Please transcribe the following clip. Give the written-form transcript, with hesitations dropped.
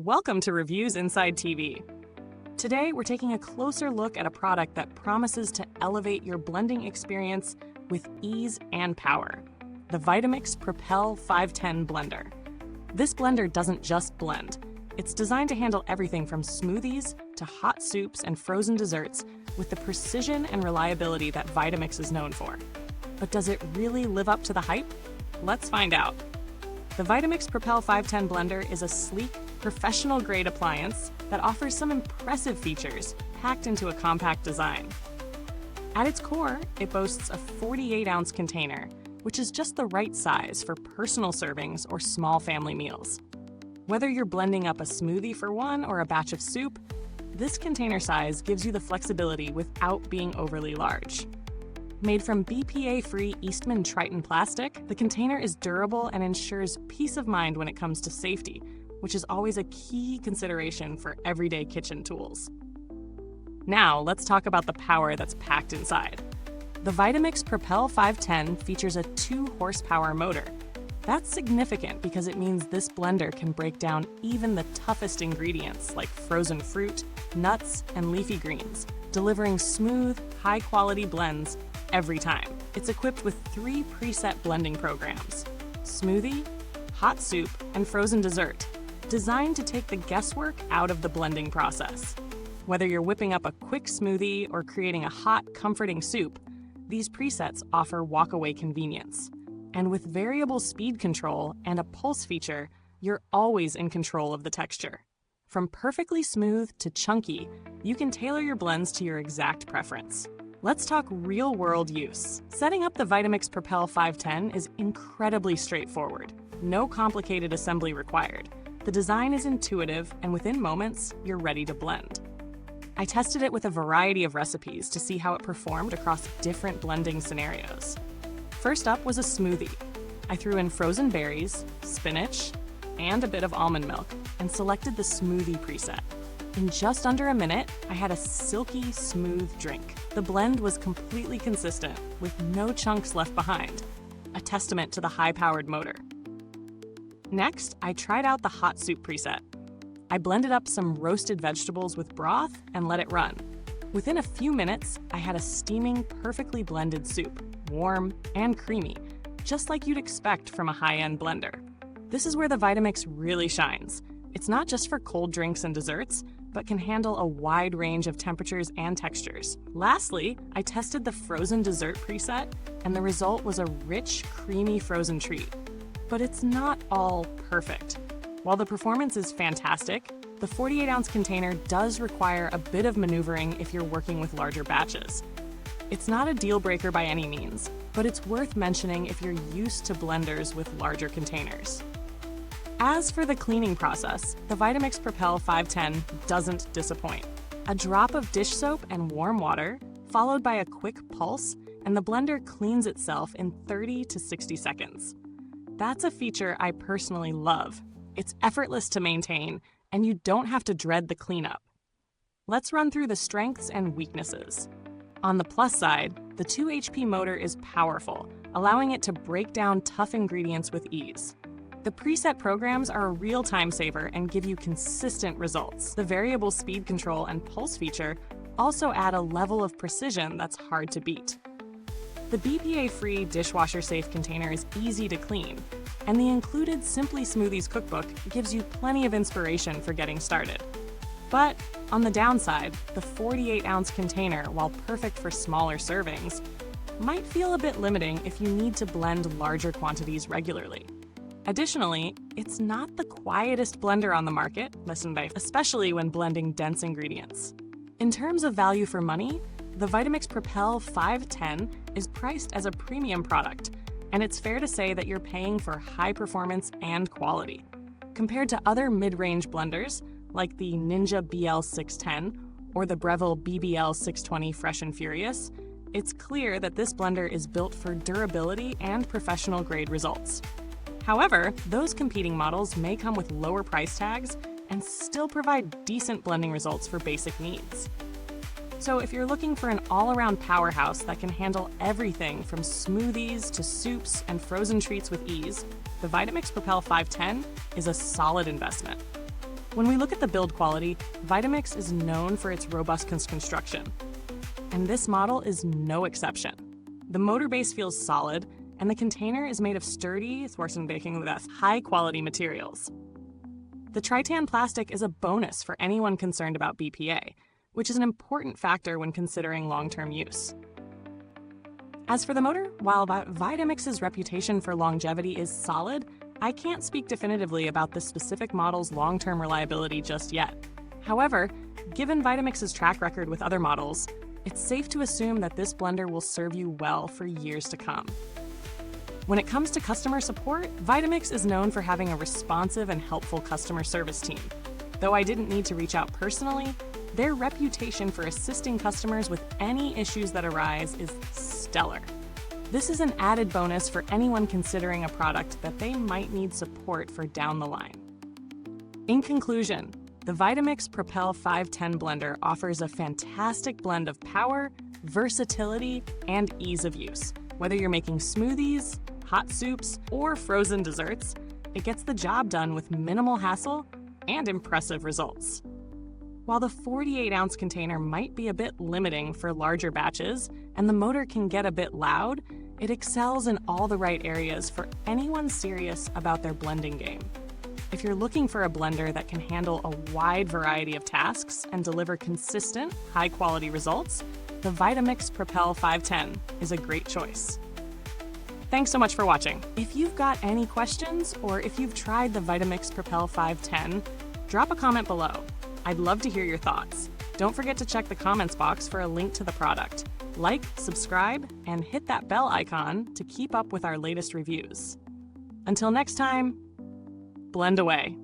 Welcome to Reviews Inside TV. Today, we're taking a closer look at a product that promises to elevate your blending experience with ease and power, the Vitamix Propel 510 blender. This blender doesn't just blend. It's designed to handle everything from smoothies to hot soups and frozen desserts with the precision and reliability that Vitamix is known for. But does it really live up to the hype? Let's find out. The Vitamix Propel 510 blender is a sleek, professional-grade appliance that offers some impressive features packed into a compact design. At its core, it boasts a 48-ounce container, which is just the right size for personal servings or small family meals. Whether you're blending up a smoothie for one or a batch of soup, this container size gives you the flexibility without being overly large. Made from BPA-free Eastman Triton plastic, the container is durable and ensures peace of mind when it comes to safety, which is always a key consideration for everyday kitchen tools. Now, let's talk about the power that's packed inside. The Vitamix Propel 510 features a 2-horsepower motor. That's significant because it means this blender can break down even the toughest ingredients like frozen fruit, nuts, and leafy greens, delivering smooth, high-quality blends every time. It's equipped with 3 preset blending programs: smoothie, hot soup, and frozen dessert, designed to take the guesswork out of the blending process. Whether you're whipping up a quick smoothie or creating a hot, comforting soup, these presets offer walk-away convenience. And with variable speed control and a pulse feature, you're always in control of the texture. From perfectly smooth to chunky, you can tailor your blends to your exact preference. Let's talk real-world use. Setting up the Vitamix Propel 510 is incredibly straightforward. No complicated assembly required. The design is intuitive, and within moments, you're ready to blend. I tested it with a variety of recipes to see how it performed across different blending scenarios. First up was a smoothie. I threw in frozen berries, spinach, and a bit of almond milk, and selected the smoothie preset. In just under a minute, I had a silky, smooth drink. The blend was completely consistent, with no chunks left behind, a testament to the high-powered motor. Next, I tried out the hot soup preset. I blended up some roasted vegetables with broth and let it run. Within a few minutes, I had a steaming, perfectly blended soup, warm and creamy, just like you'd expect from a high-end blender. This is where the Vitamix really shines. It's not just for cold drinks and desserts, but can handle a wide range of temperatures and textures. Lastly, I tested the frozen dessert preset, and the result was a rich, creamy frozen treat. But it's not all perfect. While the performance is fantastic, the 48-ounce container does require a bit of maneuvering if you're working with larger batches. It's not a deal breaker by any means, but it's worth mentioning if you're used to blenders with larger containers. As for the cleaning process, the Vitamix Propel 510 doesn't disappoint. A drop of dish soap and warm water, followed by a quick pulse, and the blender cleans itself in 30 to 60 seconds. That's a feature I personally love. It's effortless to maintain, and you don't have to dread the cleanup. Let's run through the strengths and weaknesses. On the plus side, the 2 HP motor is powerful, allowing it to break down tough ingredients with ease. The preset programs are a real time saver and give you consistent results. The variable speed control and pulse feature also add a level of precision that's hard to beat. The BPA-free dishwasher-safe container is easy to clean, and the included Simply Smoothies cookbook gives you plenty of inspiration for getting started. But on the downside, the 48-ounce container, while perfect for smaller servings, might feel a bit limiting if you need to blend larger quantities regularly. Additionally, it's not the quietest blender on the market, especially when blending dense ingredients. In terms of value for money, the Vitamix Propel 510 is priced as a premium product, and it's fair to say that you're paying for high performance and quality. Compared to other mid-range blenders, like the Ninja BL610 or the Breville BBL620 Fresh and Furious, it's clear that this blender is built for durability and professional-grade results. However, those competing models may come with lower price tags and still provide decent blending results for basic needs. So if you're looking for an all-around powerhouse that can handle everything from smoothies to soups and frozen treats with ease, the Vitamix Propel 510 is a solid investment. When we look at the build quality, Vitamix is known for its robust construction, and this model is no exception. The motor base feels solid, and the container is made of sturdy, high-quality materials. The Tritan plastic is a bonus for anyone concerned about BPA, which is an important factor when considering long-term use. As for the motor, while Vitamix's reputation for longevity is solid, I can't speak definitively about this specific model's long-term reliability just yet. However, given Vitamix's track record with other models, it's safe to assume that this blender will serve you well for years to come. When it comes to customer support, Vitamix is known for having a responsive and helpful customer service team. Though I didn't need to reach out personally, their reputation for assisting customers with any issues that arise is stellar. This is an added bonus for anyone considering a product that they might need support for down the line. In conclusion, the Vitamix Propel 510 blender offers a fantastic blend of power, versatility, and ease of use. Whether you're making smoothies, hot soups, or frozen desserts, it gets the job done with minimal hassle and impressive results. While the 48-ounce container might be a bit limiting for larger batches and the motor can get a bit loud, it excels in all the right areas for anyone serious about their blending game. If you're looking for a blender that can handle a wide variety of tasks and deliver consistent, high-quality results, the Vitamix Propel 510 is a great choice. Thanks so much for watching. If you've got any questions or if you've tried the Vitamix Propel 510, drop a comment below. I'd love to hear your thoughts. Don't forget to check the comments box for a link to the product. Like, subscribe, and hit that bell icon to keep up with our latest reviews. Until next time, blend away.